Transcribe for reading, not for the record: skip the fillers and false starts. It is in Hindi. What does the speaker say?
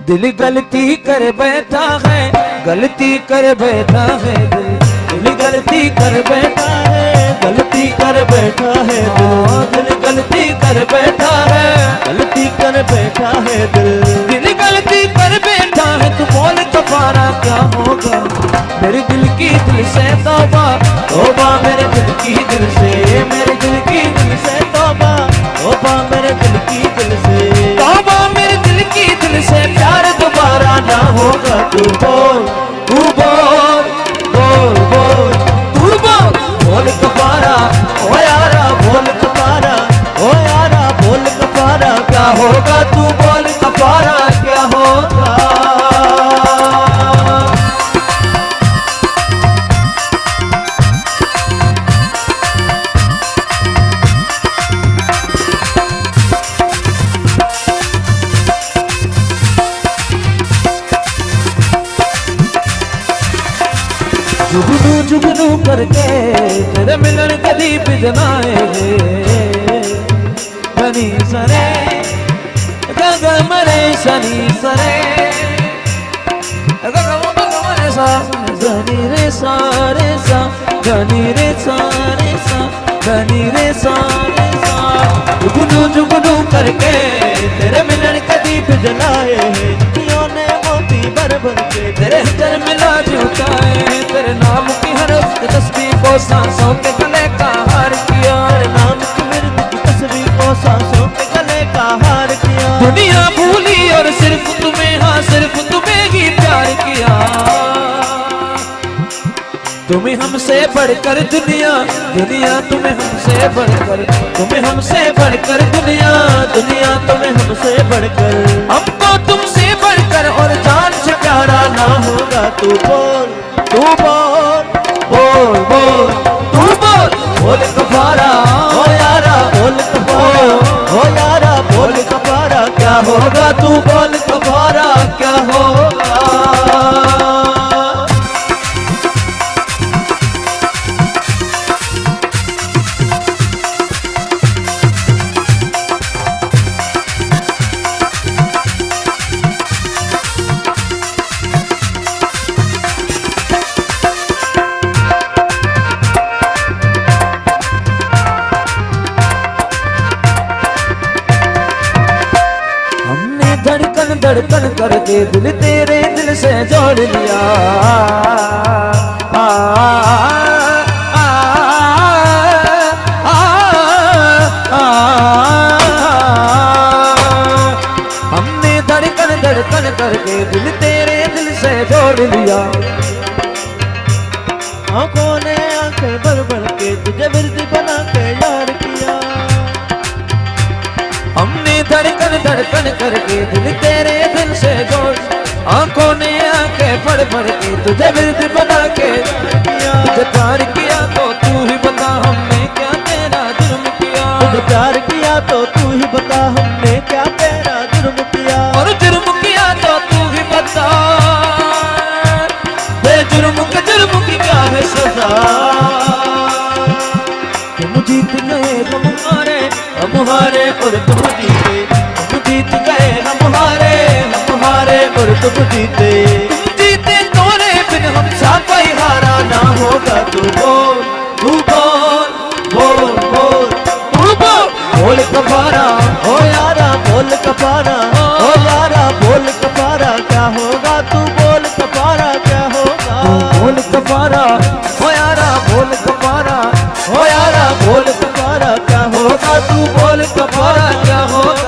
दिल गलती कर बैठा है, गलती कर बैठा है दिल गलती कर बैठा है, गलती कर बैठा है दिल गलती कर बैठा है, गलती कर बैठा है दिल गलती कर बैठा है। तू बोल कफारा क्या होगा मेरे दिल की दिल से तौबा, तौबा मेरे दिल की दिल से, मेरे दिल की दिल से तौबा, तौबा मेरे दिल की दिल से, तौबा मेरे दिल की दिल से। प्यार दोबारा ना होगा। तू बोल तू बोल बोल बोल तू बोल बोल कफारा ओ यारा, बोल कफारा ओ यारा, बोल कफारा क्या होगा। तू बोल कफारा क्या होगा। जुगनू जुगनू करके तेरे मिलन कदी बिजनाए बनी सरे गग मरे शनि सरे गग मरे सा गनी रे सारे सा गनी रे सारे सा गनी रे सारे सा। जुगनू जुगनू करके तेरे मिलन कदी बिजनाए ने मोती भर भर के तेरे अंदर मिला जूता है। तेरे नाम की हरफ की तस्बीह को सांसों के गले का हार किया, तेरे नाम की विरद की तस्बीह को सांसों के गले का हार किया। दुनिया भूली और सिर्फ तुम्हें, हाँ सिर्फ तुम्हें ही प्यार किया। तुम्हें हमसे बढ़कर दुनिया, दुनिया तुम्हें हमसे बढ़कर, तुम्हें हमसे बढ़कर दुनिया, दुनिया तुम्हें हमसे बढ़कर, हमको तुमसे बढ़कर और जान से प्यारा ना होगा। तू बोल तू बोल बोल बोल तू बोल बोल कफारा ओ यारा, बोल कफारा ओ यारा, बोल कफारा क्या होगा। तू बोल कफारा क्या होगा। धड़कन करके दिल तेरे दिल से जोड़ लिया। हमने धड़कन धड़कन करके दिल तेरे दिल से जोड़ लिया। आंखों ने आंखें भर भर के तुझे विरद बना के यार किया। हमने धड़कन धड़कन करके दिल तेरे दिल से जोड़, आंखों ने आंखें पढ़ पढ़ के तुझे विरद बना के तुझे प्यार किया तो तू ही बता हमने क्या तेरा जुर्म किया। तुझे प्यार किया तो तू ही बता हमने क्या तेरा जुर्म किया। और जुर्म किया तो तू ही बता जुर्म के जुर्म की क्या है सजा। तुम जीत गए हम हारे, हम हारे और तुम जीते, तुम जीत गए हम हारे और तुम जीते, तुम जीते तोरे बिन हम सा कोई हारा ना होगा। तू बोल तू बोल बोल बोल तू बोल बोल कफारा ओ यारा, बोल कफारा ओ यारा, बोल कफारा क्या होगा। तू बोल कफारा क्या होगा। तू बोल कफारा ओ यारा, बोल कफारा ओ यारा, बोल कफारा क्या होगा। तू बोल कफारा क्या होगा।